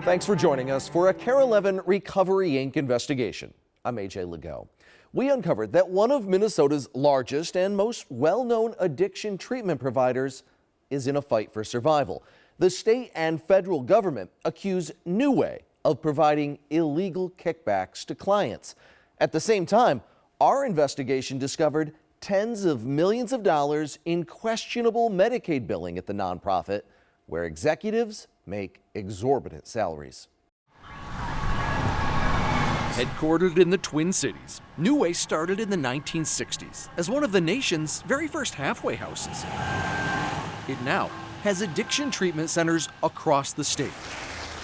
Thanks for joining us for a KARE 11 Recovery Inc. investigation. I'm AJ Lagoe. We uncovered that one of Minnesota's largest and most well-known addiction treatment providers is in a fight for survival. The state and federal government accuse NUWAY of providing illegal kickbacks to clients. At the same time, our investigation discovered tens of millions of dollars in questionable Medicaid billing at the nonprofit, where executives make exorbitant salaries. Headquartered in the Twin Cities, NUWAY started in the 1960s as one of the nation's very first halfway houses. It now has addiction treatment centers across the state,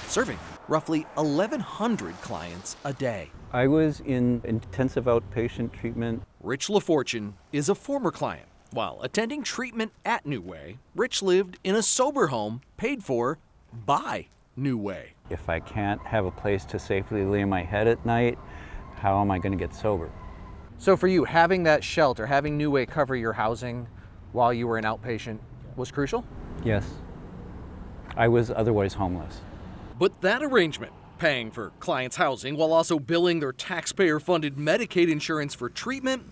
serving roughly 1,100 clients a day. I was in intensive outpatient treatment. Rich LaFortune is a former client. While attending treatment at NUWAY, Rich lived in a sober home paid for by NUWAY. If I can't have a place to safely lay my head at night, how am I going to get sober? So for you, having that shelter, having NUWAY cover your housing while you were an outpatient was crucial? Yes. I was otherwise homeless. But that arrangement, paying for clients' housing while also billing their taxpayer-funded Medicaid insurance for treatment,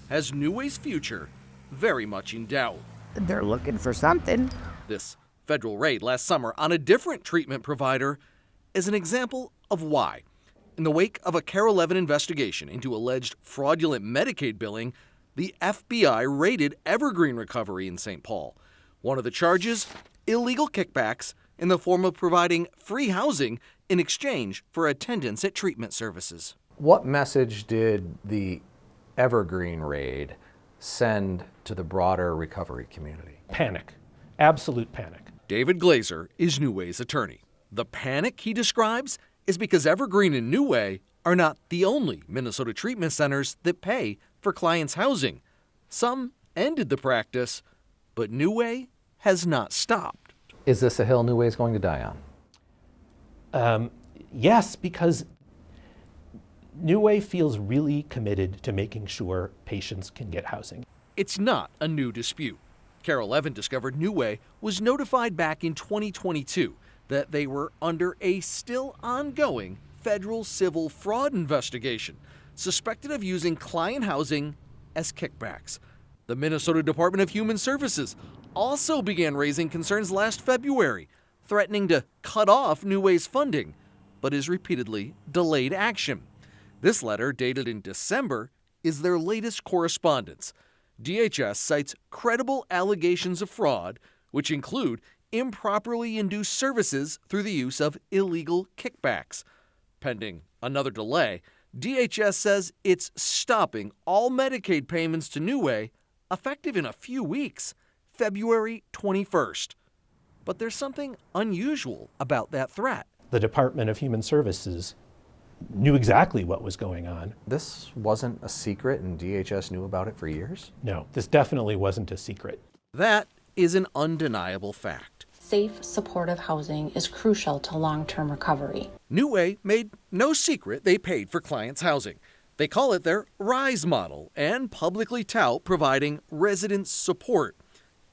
has NUWAY's future very much in doubt. They're looking for something. This federal raid last summer on a different treatment provider is an example of why. In the wake of a KARE 11 investigation into alleged fraudulent Medicaid billing, the FBI raided Evergreen Recovery in St. Paul. One of the charges, illegal kickbacks in the form of providing free housing in exchange for attendance at treatment services. What message did the Evergreen raid send to the broader recovery community? Panic. Absolute panic. David Glazer is NUWAY's attorney. The panic he describes is because Evergreen and NUWAY are not the only Minnesota treatment centers that pay for clients' housing. Some ended the practice, but NUWAY has not stopped. Is this a hill NUWAY is going to die on? Yes, because NUWAY feels really committed to making sure patients can get housing. It's not a new dispute. KARE 11 discovered NUWAY was notified back in 2022 that they were under a still ongoing federal civil fraud investigation, suspected of using client housing as kickbacks. The Minnesota Department of Human Services also began raising concerns last February, threatening to cut off NUWAY's funding, but has repeatedly delayed action. This letter, dated in December, is their latest correspondence. DHS cites credible allegations of fraud, which include improperly induced services through the use of illegal kickbacks. Pending another delay, DHS says it's stopping all Medicaid payments to NUWAY effective in a few weeks, February 21st. But there's something unusual about that threat. The Department of Human Services knew exactly what was going on. This wasn't a secret and DHS knew about it for years? No, this definitely wasn't a secret. That is an undeniable fact. Safe, supportive housing is crucial to long-term recovery. NUWAY made no secret they paid for clients' housing. They call it their RISE model and publicly tout providing resident support.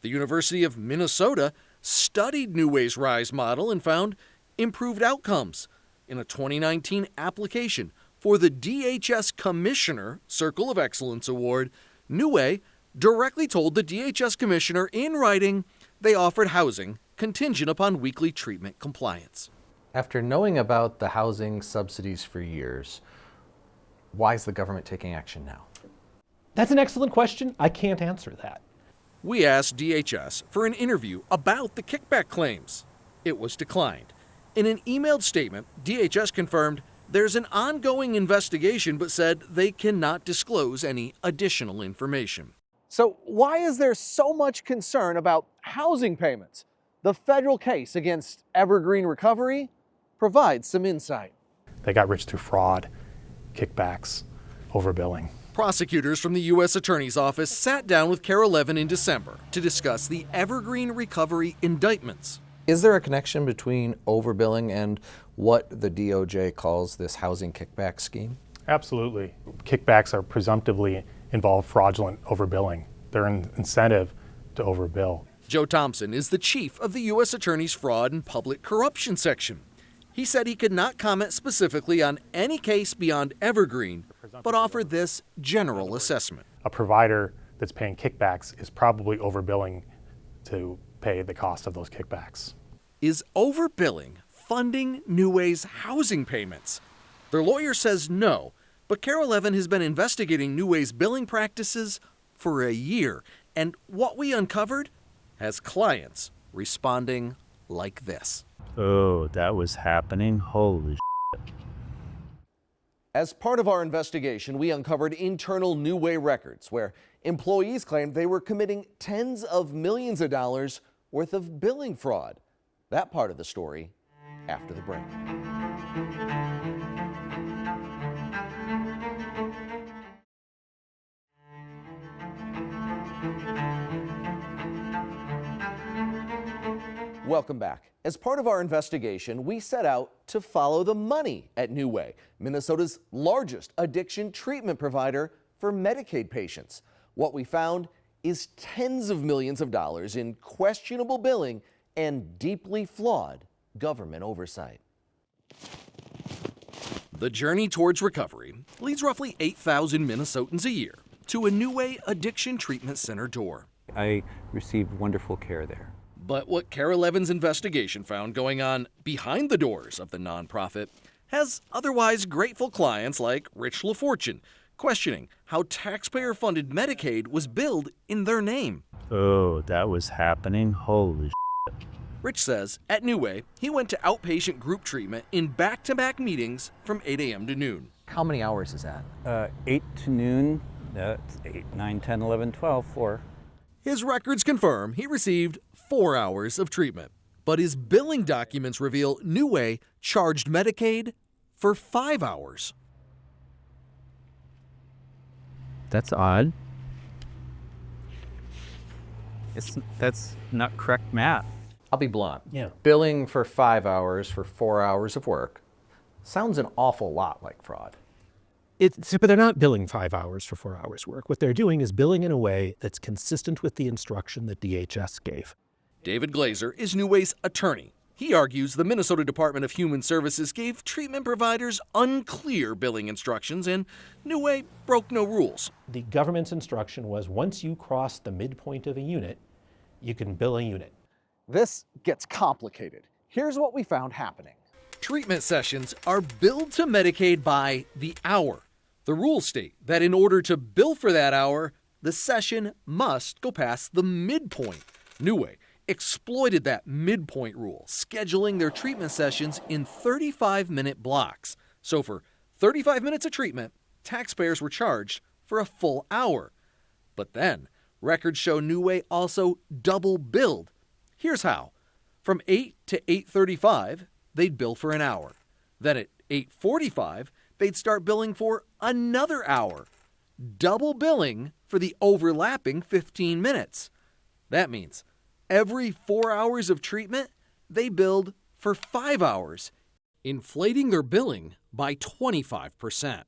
The University of Minnesota studied NUWAY's RISE model and found improved outcomes. In a 2019 application for the DHS Commissioner Circle of Excellence Award, NUWAY directly told the DHS Commissioner in writing they offered housing contingent upon weekly treatment compliance. After knowing about the housing subsidies for years, why is the government taking action now? That's an excellent question. I can't answer that. We asked DHS for an interview about the kickback claims. It was declined. In an emailed statement, DHS confirmed there's an ongoing investigation but said they cannot disclose any additional information. So why is there so much concern about housing payments? The federal case against Evergreen Recovery provides some insight. They got rich through fraud, kickbacks, overbilling. Prosecutors from the U.S. Attorney's Office sat down with KARE 11 in December to discuss the Evergreen Recovery indictments. Is there a connection between overbilling and what the DOJ calls this housing kickback scheme? Absolutely. Kickbacks are presumptively involve fraudulent overbilling. They're an incentive to overbill. Joe Thompson is the chief of the U.S. Attorney's Fraud and Public Corruption Section. He said he could not comment specifically on any case beyond Evergreen, but offered this general assessment. A provider that's paying kickbacks is probably overbilling to pay the cost of those kickbacks. Is overbilling funding NUWAY's housing payments? Their lawyer says no, but Carol Levin has been investigating NUWAY's billing practices for a year, and what we uncovered has clients responding like this. Oh, that was happening? Holy As part of our investigation, we uncovered internal NUWAY records where employees claimed they were committing tens of millions of dollars worth of billing fraud. That part of the story after the break. Welcome back. As part of our investigation, we set out to follow the money at NUWAY, Minnesota's largest addiction treatment provider for Medicaid patients. What we found is tens of millions of dollars in questionable billing and deeply flawed government oversight. The journey towards recovery leads roughly 8,000 Minnesotans a year to a NUWAY addiction treatment center door. I received wonderful care there. But what Carol Levin's investigation found going on behind the doors of the nonprofit has otherwise grateful clients like Rich LaFortune questioning how taxpayer-funded Medicaid was billed in their name. Oh, that was happening? Holy Rich says at NUWAY, he went to outpatient group treatment in back-to-back meetings from 8 a.m. to noon. How many hours is that? 8 to noon, that's 8, 9, 10, 11, 12, 4. His records confirm he received 4 hours of treatment, but his billing documents reveal NUWAY charged Medicaid for 5 hours. That's odd. That's not correct math. I'll be blunt. Yeah. Billing for 5 hours for 4 hours of work sounds an awful lot like fraud. But they're not billing 5 hours for 4 hours work. What they're doing is billing in a way that's consistent with the instruction that DHS gave. David Glazer is NUWAY's attorney. He argues the Minnesota Department of Human Services gave treatment providers unclear billing instructions and NUWAY broke no rules. The government's instruction was once you cross the midpoint of a unit, you can bill a unit. This gets complicated. Here's what we found happening. Treatment sessions are billed to Medicaid by the hour. The rules state that in order to bill for that hour, the session must go past the midpoint. NUWAY exploited that midpoint rule, scheduling their treatment sessions in 35-minute blocks. So for 35 minutes of treatment, taxpayers were charged for a full hour. But then, records show NUWAY also double billed. Here's how. From 8 to 8:35, they'd bill for an hour. Then at 8:45, they'd start billing for another hour, double billing for the overlapping 15 minutes. That means every 4 hours of treatment, they billed for 5 hours, inflating their billing by 25%.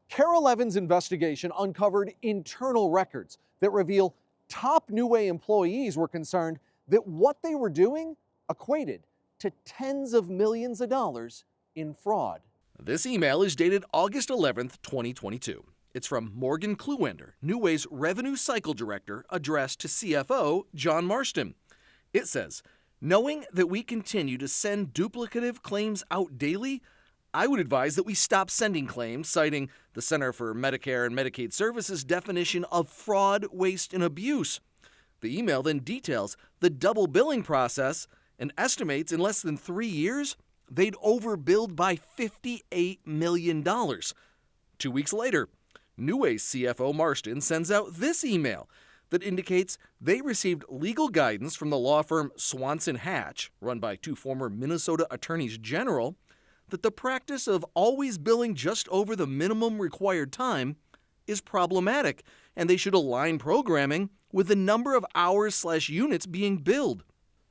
Carol Levin's investigation uncovered internal records that reveal top NUWAY employees were concerned that what they were doing equated to tens of millions of dollars in fraud. This email is dated August 11th, 2022. It's from Morgan Kluwender, NUWAY's Revenue Cycle Director, addressed to CFO John Marston. It says, knowing that we continue to send duplicative claims out daily, I would advise that we stop sending claims, citing the Center for Medicare and Medicaid Services definition of fraud, waste, and abuse. The email then details the double billing process and estimates in less than 3 years, they'd overbilled by $58 million. 2 weeks later, NUWAY's CFO Marston sends out this email that indicates they received legal guidance from the law firm Swanson Hatch, run by 2 former Minnesota attorneys general, that the practice of always billing just over the minimum required time is problematic, and they should align programming with the number of hours/units being billed.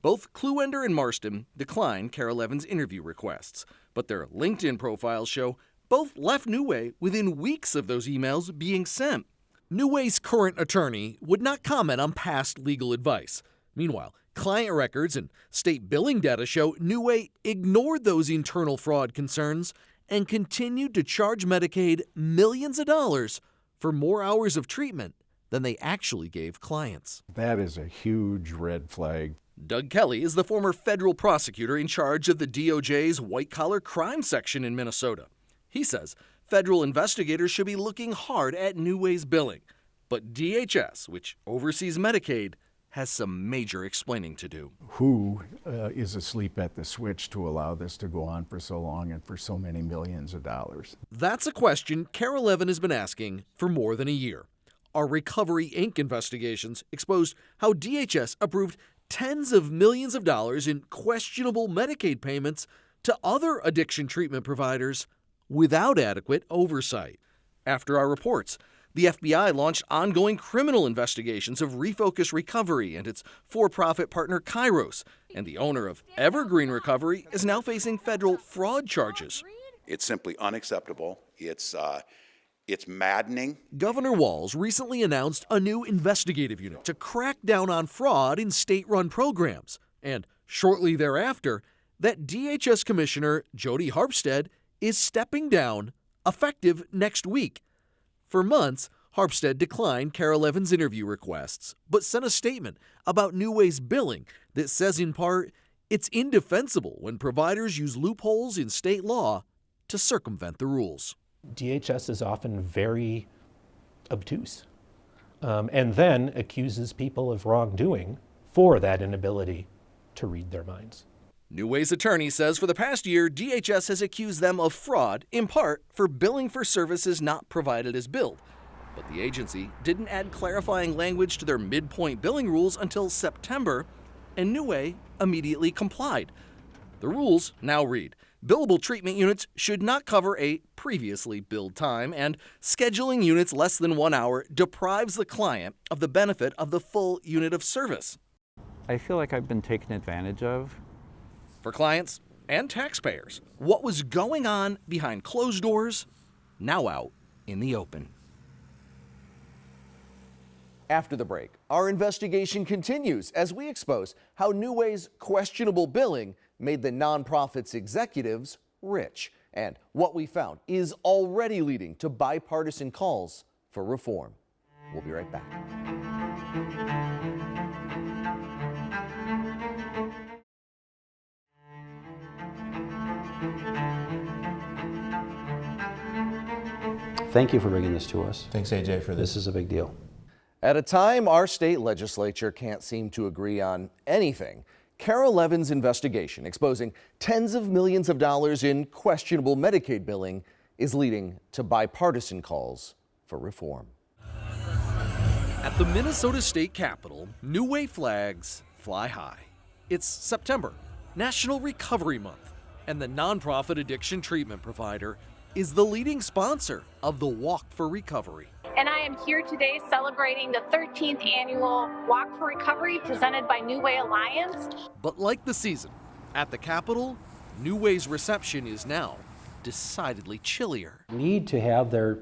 Both Kluwender and Marston declined Carol Levin's interview requests, but their LinkedIn profiles show both left NUWAY within weeks of those emails being sent. NUWAY's current attorney would not comment on past legal advice. Meanwhile, Client records and state billing data show NUWAY ignored those internal fraud concerns and continued to charge Medicaid millions of dollars for more hours of treatment than they actually gave clients. That is a huge red flag. Doug Kelly is the former federal prosecutor in charge of the DOJ's white-collar crime section in Minnesota. He says federal investigators should be looking hard at NUWAY's billing, but DHS, which oversees Medicaid, has some major explaining to do. Who is asleep at the switch to allow this to go on for so long and for so many millions of dollars? That's a question Carol Levin has been asking for more than a year. Our Recovery, Inc. investigations exposed how DHS approved tens of millions of dollars in questionable Medicaid payments to other addiction treatment providers without adequate oversight. After our reports, the FBI launched ongoing criminal investigations of Refocus Recovery and its for-profit partner Kairos, and the owner of Evergreen Recovery is now facing federal fraud charges. It's simply unacceptable. It's maddening. Governor Walz recently announced a new investigative unit to crack down on fraud in state-run programs, and shortly thereafter, that DHS Commissioner Jody Harpstead is stepping down, effective next week. For months, Harpstead declined Carol Levin's interview requests, but sent a statement about NUWAY's billing that says in part, it's indefensible when providers use loopholes in state law to circumvent the rules. DHS is often very obtuse and then accuses people of wrongdoing for that inability to read their minds. NUWAY's attorney says for the past year, DHS has accused them of fraud, in part for billing for services not provided as billed. But the agency didn't add clarifying language to their midpoint billing rules until September, and NUWAY immediately complied. The rules now read, billable treatment units should not cover a previously billed time, and scheduling units less than 1 hour deprives the client of the benefit of the full unit of service. I feel like I've been taken advantage of. For clients and taxpayers, what was going on behind closed doors, now out in the open. After the break, our investigation continues as we expose how NUWAY's questionable billing made the nonprofit's executives rich, and what we found is already leading to bipartisan calls for reform. We'll be right back. Thank you for bringing this to us. Thanks, AJ, for this. This is a big deal. At a time our state legislature can't seem to agree on anything, Carol Levin's investigation exposing tens of millions of dollars in questionable Medicaid billing is leading to bipartisan calls for reform. At the Minnesota State Capitol, NUWAY flags fly high. It's September, National Recovery Month, and the nonprofit addiction treatment provider is the leading sponsor of the Walk for Recovery. And I am here today celebrating the 13th annual Walk for Recovery presented by NUWAY Alliance. But like the season, at the Capitol, NUWAY's reception is now decidedly chillier. Need to have their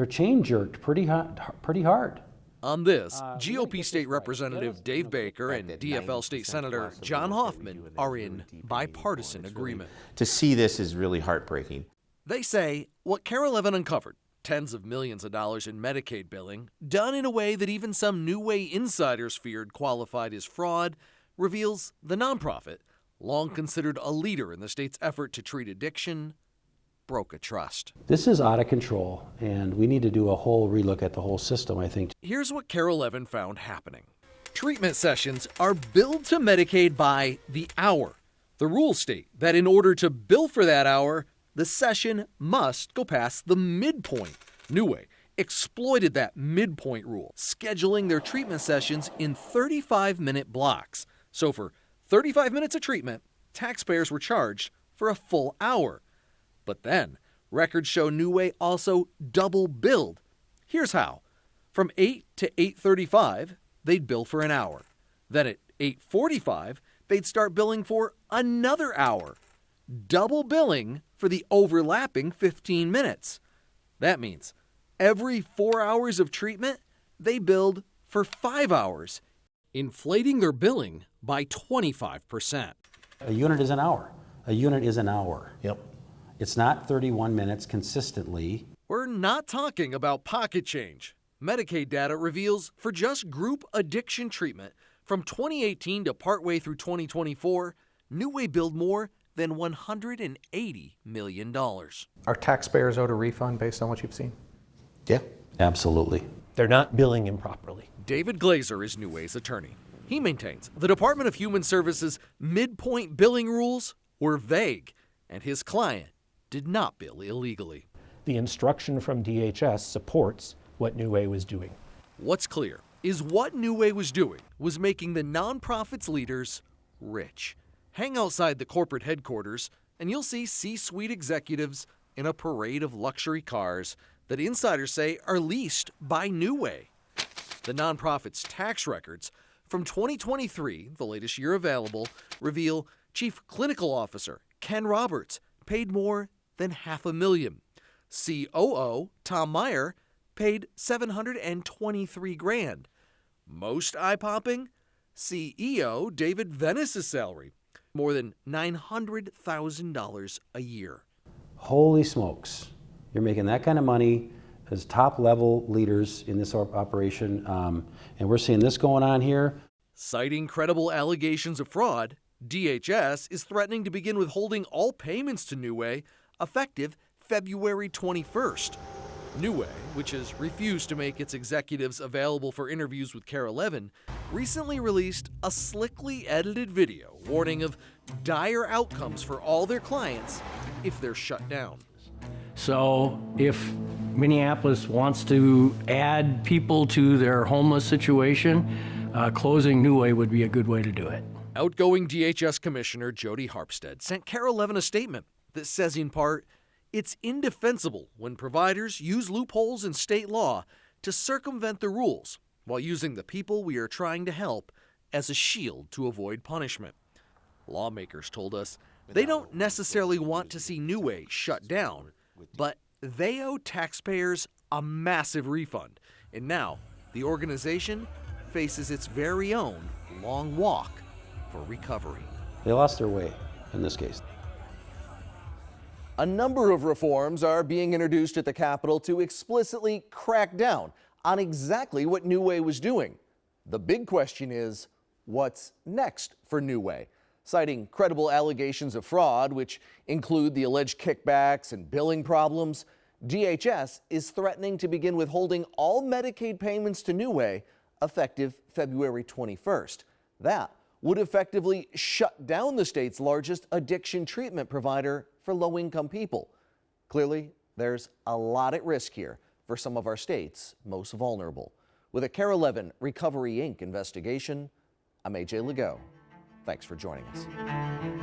chain jerked pretty hard. On this, GOP State Representative Dave Baker and DFL State Senator John Hoffman are in bipartisan agreement. To see this is really heartbreaking. They say what Carol Levin uncovered, tens of millions of dollars in Medicaid billing, done in a way that even some NUWAY insiders feared qualified as fraud, reveals the nonprofit, long considered a leader in the state's effort to treat addiction, broke a trust. This is out of control, and we need to do a whole relook at the whole system, I think. Here's what Carol Levin found happening. Treatment sessions are billed to Medicaid by the hour. The rules state that in order to bill for that hour, the session must go past the midpoint. NUWAY exploited that midpoint rule, scheduling their treatment sessions in 35-minute blocks. So for 35 minutes of treatment, taxpayers were charged for a full hour. But then, records show NUWAY also double billed. Here's how. From 8 to 8:35, they'd bill for an hour. Then at 8:45, they'd start billing for another hour. Double billing for the overlapping 15 minutes. That means every 4 hours of treatment, they billed for 5 hours. inflating their billing by 25%. A unit is an hour. A unit is an hour. Yep. It's not 31 minutes consistently. We're not talking about pocket change. Medicaid data reveals for just group addiction treatment from 2018 to partway through 2024, NUWAY billed more than $180 million. Are taxpayers owed a refund based on what you've seen? Yeah. Absolutely. They're not billing improperly. David Glazer is NUWAY's attorney. He maintains the Department of Human Services' midpoint billing rules were vague, and his client did not bill illegally. The instruction from DHS supports what NUWAY was doing. What's clear is what NUWAY was doing was making the nonprofit's leaders rich. Hang outside the corporate headquarters, and you'll see C-suite executives in a parade of luxury cars that insiders say are leased by NUWAY. The nonprofit's tax records from 2023, the latest year available, reveal Chief Clinical Officer Ken Roberts paid more than $500,000. COO Tom Meyer paid $723,000. Most eye-popping, CEO David Venice's salary, more than $900,000 a year. Holy smokes. You're making that kind of money as top level leaders in this operation, and we're seeing this going on here. Citing credible allegations of fraud, DHS is threatening to begin withholding all payments to NUWAY effective February 21st. NUWAY, which has refused to make its executives available for interviews with KARE 11, recently released a slickly edited video warning of dire outcomes for all their clients if they're shut down. So if Minneapolis wants to add people to their homeless situation, closing NUWAY would be a good way to do it. Outgoing DHS Commissioner Jody Harpstead sent KARE 11 a statement that says, in part, it's indefensible when providers use loopholes in state law to circumvent the rules while using the people we are trying to help as a shield to avoid punishment. Lawmakers told us they don't necessarily want to see NUWAY shut down, but they owe taxpayers a massive refund. And now the organization faces its very own long walk for recovery. They lost their way in this case. A number of reforms are being introduced at the Capitol to explicitly crack down on exactly what NUWAY was doing. The big question is, what's next for NUWAY? Citing credible allegations of fraud, which include the alleged kickbacks and billing problems, DHS is threatening to begin withholding all Medicaid payments to NUWAY effective February 21st. That would effectively shut down the state's largest addiction treatment provider for low-income people. Clearly, there's a lot at risk here for some of our state's most vulnerable. With a KARE 11 Recovery Inc. investigation, I'm AJ Lagoe. Thanks for joining us.